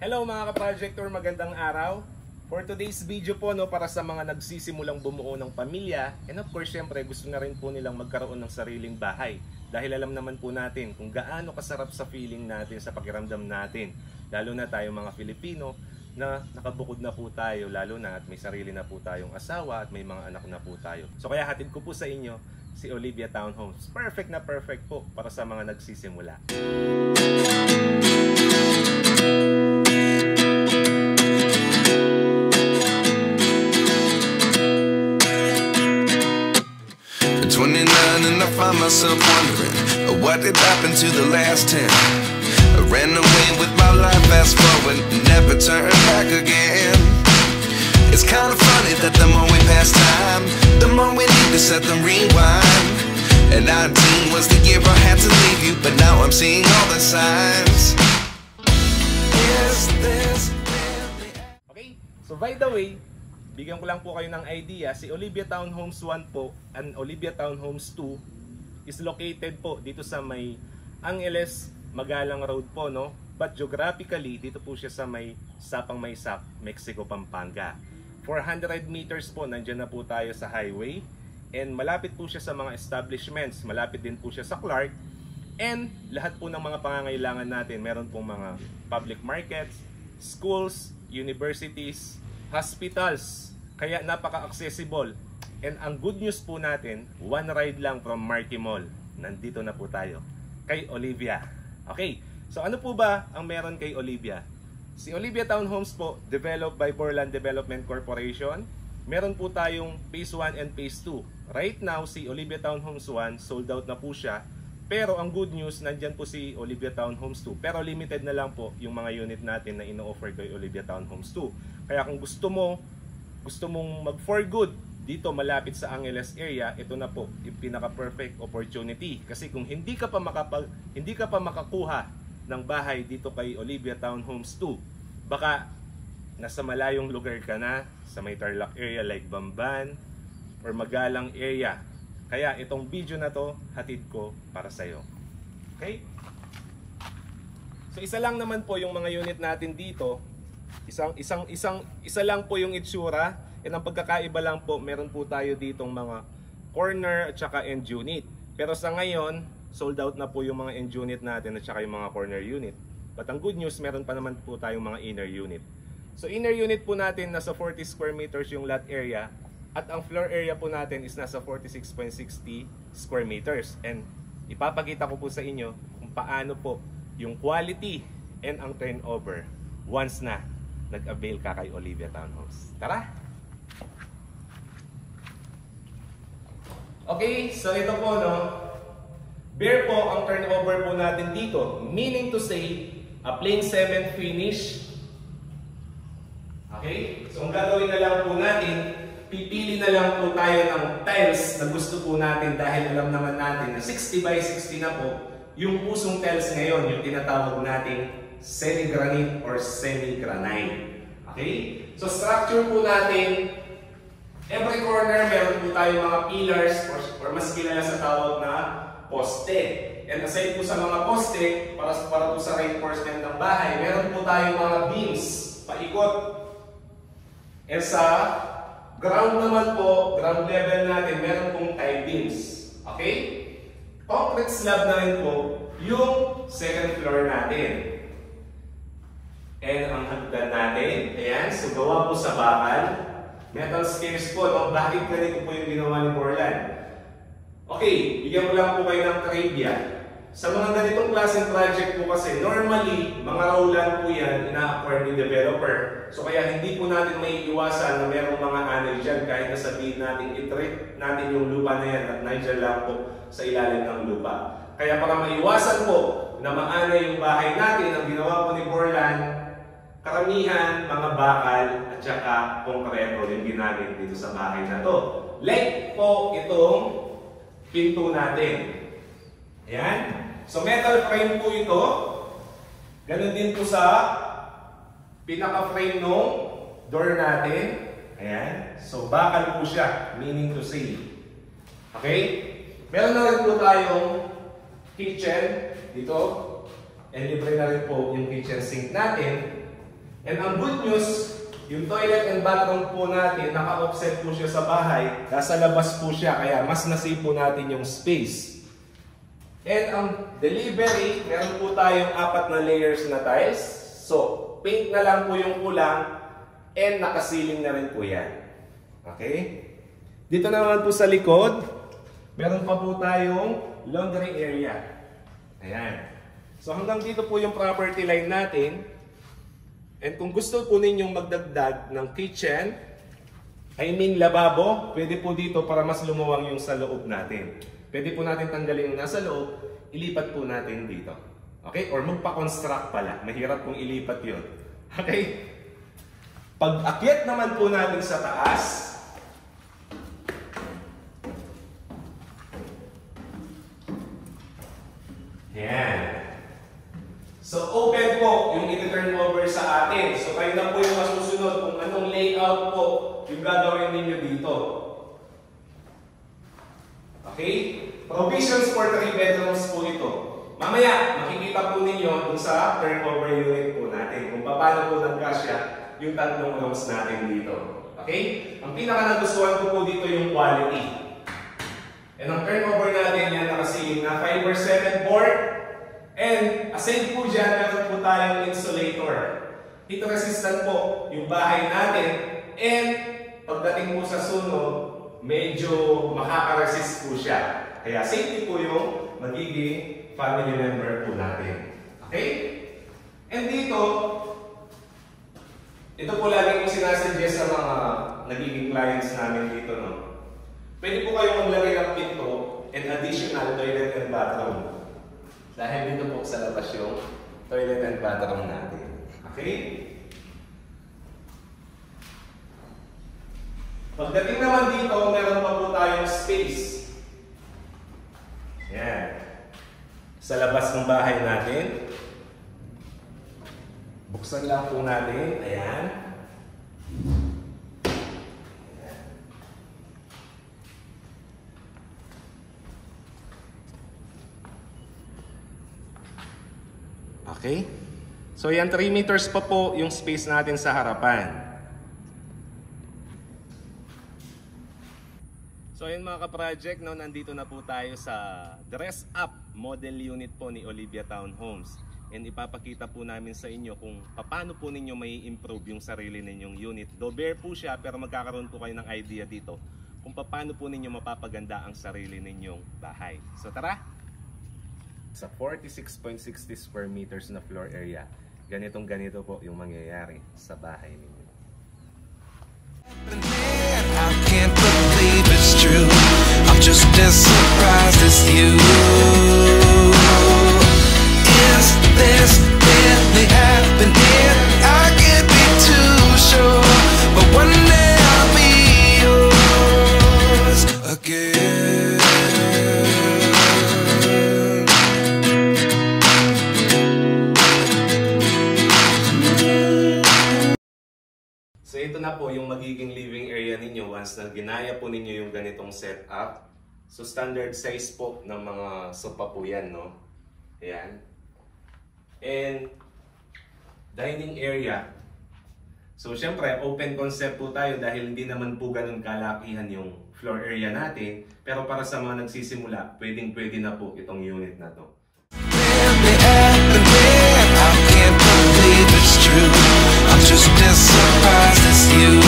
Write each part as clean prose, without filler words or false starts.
Hello mga ka-projector, magandang araw. For today's video po, para sa mga nagsisimulang bumuo ng pamilya, and of course syempre gusto na rin po nilang magkaroon ng sariling bahay. Dahil alam naman po natin kung gaano kasarap sa feeling natin, sa pakiramdam natin, lalo na tayo mga Filipino na nakabukod na po tayo, lalo na at may sarili na po tayong asawa at may mga anak na po tayo. So kaya hatid ko po sa inyo si Olivia Townhomes. Perfect na perfect po para sa mga nagsisimula. And I find myself wondering what did happen to the last 10. I ran away with my life, fast forward, never turn back again. It's kind of funny that the more we pass time, the more we need to set them rewind. And 19 was the year I had to leave you, but now I'm seeing all the signs. Is this really... Okay, so by the way, bigyan ko lang po kayo ng idea, si Olivia Townhomes 1 po and Olivia Townhomes 2 is located po dito sa may Angeles, Magalang Road po, no? But geographically, dito po siya sa may Sapang Maysak, Mexico, Pampanga. 400 meters po, nandyan na po tayo sa highway. And malapit po siya sa mga establishments, malapit din po siya sa Clark. And lahat po ng mga pangangailangan natin, meron pong mga public markets, schools, universities, hospitals, kaya napaka-accessible. And ang good news po natin, one ride lang from Marquee Mall. Nandito na po tayo kay Olivia. Okay, so ano po ba ang meron kay Olivia? Si Olivia Townhomes po, developed by Borland Development Corporation. Meron po tayong Phase 1 and Phase 2. Right now, si Olivia Townhomes 1, sold out na po siya. Pero ang good news, nandyan po si Olivia Townhomes 2. Pero limited na lang po yung mga unit natin na ino-offer kay Olivia Townhomes 2. Kaya kung gusto mong mag for good dito malapit sa Angeles area, ito na po yung pinaka-perfect opportunity. Kasi kung hindi ka pa makakuha ng bahay dito kay Olivia Townhomes 2, baka nasa malayong lugar ka na, sa may Tarlac area like Bamban or Magalang area. Kaya itong video na to, hatid ko para sa iyo. Okay? So isa lang naman po yung mga unit natin dito. Isa lang po yung itsura. And ang pagkakaiba lang po, meron po tayo ditong mga corner at saka end unit. Pero sa ngayon, sold out na po yung mga end unit natin at saka yung mga corner unit. But ang good news, meron pa naman po tayong mga inner unit. So inner unit po natin, nasa 40 square meters yung lot area. At ang floor area po natin is nasa 46.60 square meters. And ipapakita ko po sa inyo kung paano po yung quality and ang turnover once na nag-avail ka kay Olivia Townhomes. Tara! Okay, so ito po, bare po ang turnover po natin dito. Meaning to say, a plain cement finish. Okay, so ang gagawin na lang po natin, pipili na lang po tayo ng tiles na gusto po natin dahil alam naman natin na 60 by 60 na po yung pusong tiles ngayon, yung tinatawag nating semi-granite or semi-granite. Okay, so structure po natin, every corner meron po tayo mga pillars or mas kilala sa tawag na poste. And aside po sa mga poste, para po sa reinforcement ng bahay, meron po tayong mga beams paikot. And sa ground naman po, ground level natin, meron pong tie beams. Okay? Concrete slab na rin po yung second floor natin. And ang hagdan natin, ayan, so gawa po sa bakal. Metal stairs po, no? Bakit ganito po yung ginawa ni Borland? Okay, bigyan ko lang po kayo ng trivia. Sa mga ganitong klaseng project po kasi, normally, mga rowland po yan, ina-acquire ni developer. So kaya hindi po natin may iwasan na merong mga anay dyan kahit nasabihin natin, i-treat natin yung lupa na yan at nandiyan lang po sa ilalim ng lupa. Kaya para maiwasan po na maanay yung bahay natin, ang ginawa po ni Borland, karamihan, mga bakal at saka konkreto yung ginamit dito sa bahay na to. Like po itong pinto natin. Ayan. So metal frame po ito. Ganun din po sa pinaka-frame ng door natin. Ayan. So bakal po siya, meaning to say. Okay? Meron na rin po tayong kitchen dito. And libre na rin po yung kitchen sink natin. And ang good news, yung toilet and bathroom po natin, naka-offset po siya sa bahay. Nasa labas po siya, kaya mas nasave po natin yung space. And ang delivery, meron po tayong 4 na layers na tiles. So, paint na lang po yung kulang and nakasealing na rin po yan. Okay? Dito naman po sa likod, meron pa po tayong laundry area. Ayan. So hanggang dito po yung property line natin. And kung gusto po ninyong magdagdag ng kitchen, lababo, pwede po dito para mas lumuwang yung sa loob natin. Pwede po natin tanggalin yung nasa loob, ilipat po natin dito. Okay? Or magpa-construct pala. Mahirap kung ilipat yun. Okay? Pag akyat naman po natin sa taas, yan. So, open po yung i-turn over sa atin. So, kayo na po yung masusunod kung anong layout po yung gagawin ninyo dito. Okay? Provisions for 3 bedrooms po ito. Mamaya, makikita po ninyo dun sa turnover unit po natin kung paano po nagkasya yung 3 rooms natin dito. Okay? Ang pinaka-nagustuhan ko po dito yung quality. And ang turnover natin yan nakasilin na 5x7 board. And aside po dyan, meron po tayong insulator. Heat resistant po yung bahay natin. And pagdating po sa sunog, medyo makaka-resist po siya. Kaya safety po yung magiging family member po natin. Okay? And dito, ito po lagi kong sinasuggest sa mga nagiging clients namin dito. No? Pwede po kayong maglagay ng pinto and additional toilet and bathroom. Dahil dito po sa labas yung toilet and bathroom natin. Okay? Pagdating naman dito, meron pa po tayong space. Yan. Sa labas ng bahay natin. Buksan lang po natin. Ayan. Okay? So yan, 3 meters pa po yung space natin sa harapan. So yun mga ka-project, no, nandito na po tayo sa dress up model unit po ni Olivia Townhomes. And ipapakita po namin sa inyo kung paano po ninyo may improve yung sarili ninyong unit. Though bare po siya, pero magkakaroon po kayo ng idea dito kung paano po ninyo mapapaganda ang sarili ninyong bahay. So tara! Sa 46.60 square meters na floor area, ganito po yung mangyayari sa bahay ninyo. I can't believe it's true. I'm just as surprised as you. Is this really happening? I can't be too sure, but one day I'll be yours again. So ito na po yung magiging living area ninyo once na ginaya po ninyo yung ganitong setup. So standard size po ng mga sofa po yan, no? Ayan. And dining area. So syempre open concept po tayo dahil hindi naman po ganun kalakihan yung floor area natin. Pero para sa mga nagsisimula, pwedeng-pwede na po itong unit na to. I can't believe it's true. I'm just as surprised as you.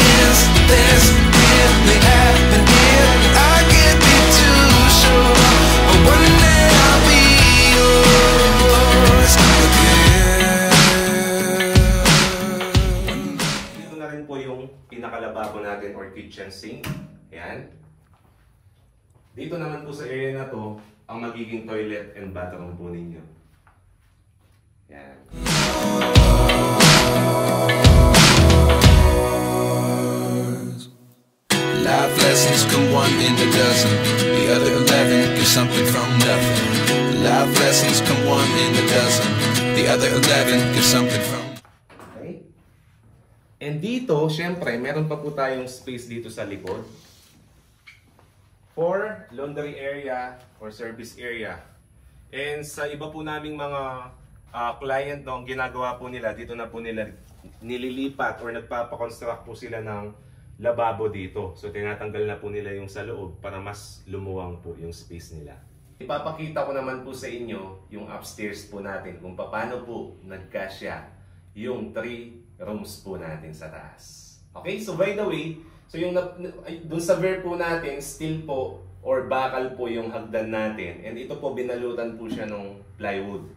Is this really happening? I can't be too sure, but one day I'll be yours again. Dito na rin po yung pinakalababo natin or kitchen sink. Ayan. Dito naman po sa area na to, ang magiging toilet and bathroom po ninyo. Yan. Life lessons come 1 in a dozen. The other 11 get something from nothing. Life lessons come 1 in a dozen. The other 11 get something from. Okay. And dito, syempre, meron pa po tayong space dito sa likod for laundry area or service area. And sa iba po naming mga client, no, ang ginagawa po nila, dito na po nila nililipat or nagpapakonstruct po sila ng lababo dito. So tinatanggal na po nila yung sa loob para mas lumuwang po yung space nila. Ipapakita ko naman po sa inyo yung upstairs po natin kung paano po nagkasya yung 3 rooms po natin sa taas. Okay, so by the way, so yung dun sa rear po natin, steel po or bakal po yung hagdan natin. And ito po, binalutan po siya ng plywood.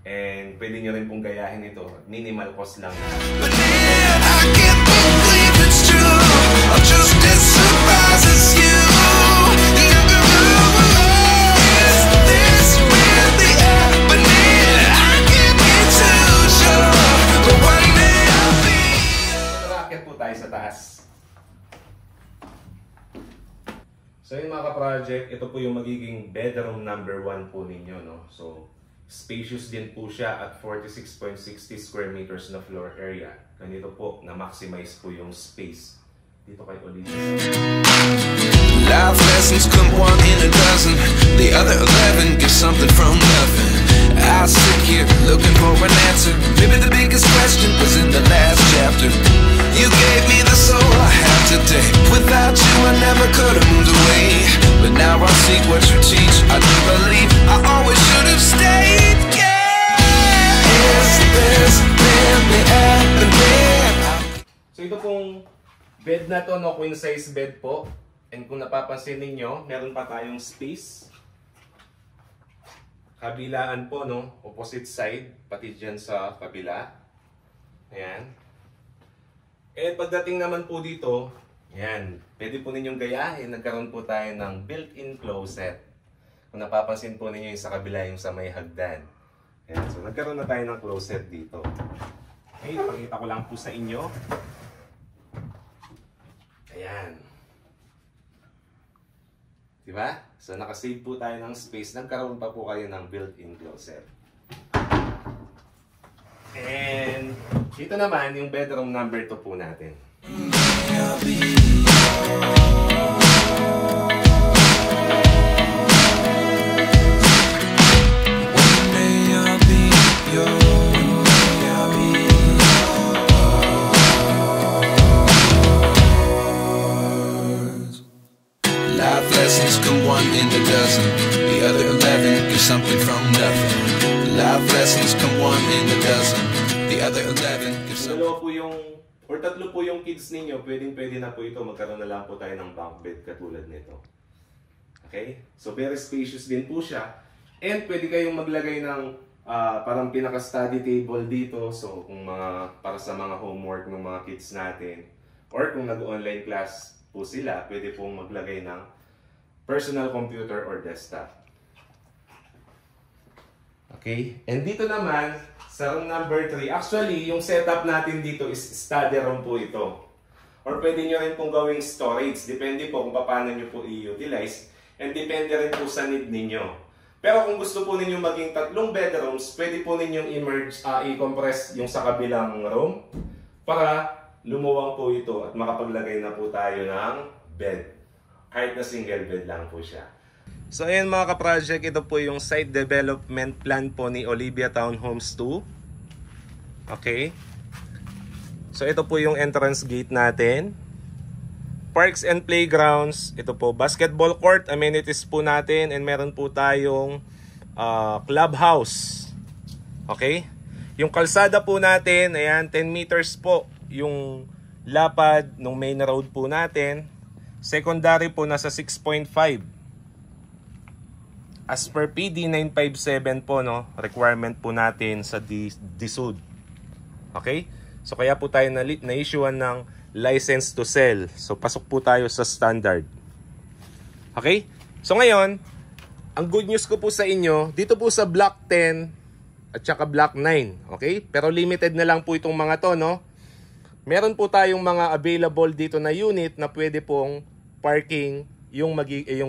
And pwede nyo rin pong gayahin ito. Minimal cost lang. But man, I can't believe it's true. I'm just as surprised as you. Is this really happening? I can't get too sure. But one day I'll be. Racket po tayo sa taas. So yun mga ka-project, ito po yung magiging bedroom number 1 po ninyo, no? So spacious din po siya at 46.60 square meters na floor area. Ganito po, na-maximize po yung space dito kay Olivia. Life lessons come 1 in a dozen. The other 11 give something from nothing. I sit here looking for an answer. Maybe the biggest question was in the last chapter. You gave me the soul I have today. Without you I never could have moved away. But now I see what you teach. I do believe I always should have stayed. Yeah. Is this really happening? So ito pong bed na to, no, queen size bed po. And kung napapansin ninyo, meron pa tayong space. Kabilaan po, no, opposite side, pati dyan sa kabila. Ayan. And pagdating naman po dito, ayan, pwede po ninyong gayahin. Nagkaroon po tayo ng built-in closet. Kung napapansin po ninyo yung sa kabila, yung sa may hagdan. Ayan, so nagkaroon na tayo ng closet dito. Okay, pakita ko lang po sa inyo. Ayan. Diba? So nakasave po tayo ng space. Nagkaroon pa po kayo ng built-in closet. And dito naman yung bedroom number 2 po natin. Life lessons come 1 in a dozen. The other 11 give something from nothing. Life lessons come 1 in a dozen. The other 11 give something. Dalawa po yung, or 3 po yung kids ninyo, pwede na po ito. Magkaroon na lang po tayo ng bunk bed katulad nito. Okay? So very spacious din po siya. And pwede kayong maglagay ng parang pinaka-study table dito. So kung para sa mga homework ng mga kids natin, or kung nag-online class po sila, pwede pong maglagay ng personal computer or desktop. Okay? And dito naman, sa room number 3, actually, yung setup natin dito is study room po ito. Or pwede nyo rin pong gawing storage. Depende po kung paano nyo po i-utilize. And depende rin po sa need ninyo. Pero kung gusto po ninyo maging 3 bedrooms, pwede po ninyong i-compress yung sa kabilang room para lumuwang po ito at makapaglagay na po tayo ng bed. Kahit na single bed lang po siya. So ayan mga ka-project, ito po yung site development plan po ni Olivia Townhomes 2. Okay. So ito po yung entrance gate natin. Parks and playgrounds. Ito po, basketball court, amenities po natin. And meron po tayong clubhouse. Okay. Yung kalsada po natin, ayan, 10 meters po yung lapad ng main road po natin. Secondary po nasa 6.5. As per PD 957 po, no, requirement po natin sa DSUD. Okay? So kaya po tayo na-issuean ng license to sell. So pasok po tayo sa standard. Okay? So ngayon, ang good news ko po sa inyo, dito po sa block 10 at saka block 9, okay? Pero limited na lang po itong mga to, no? Meron po tayong mga available dito na unit na pwede pong parking yung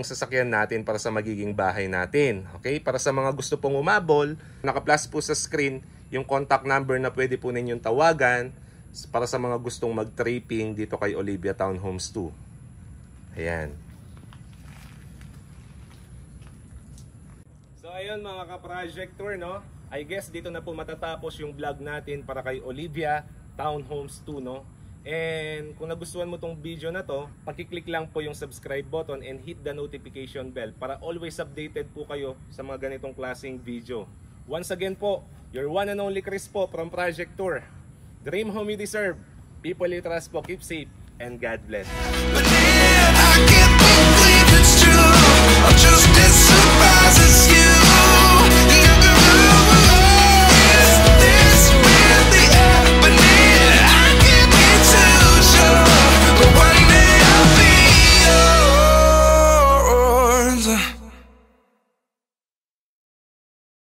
sasakyan natin para sa magiging bahay natin. Okay? Para sa mga gusto pong umabol, naka-plus po sa screen yung contact number na pwede po ninyong tawagan para sa mga gustong mag-tripping dito kay Olivia Townhomes 2. Ayan. So ayun mga ka-project tour, no? I guess dito na po matatapos yung vlog natin para kay Olivia Townhomes 2, no? And kung nagustuhan mo tong video na to, pakiclick lang po yung subscribe button and hit the notification bell para always updated po kayo sa mga ganitong klaseng video. Once again po, your one and only Chris po from Project Tour. Dream home you deserve. People you trust po, keep safe, and God bless. But then I get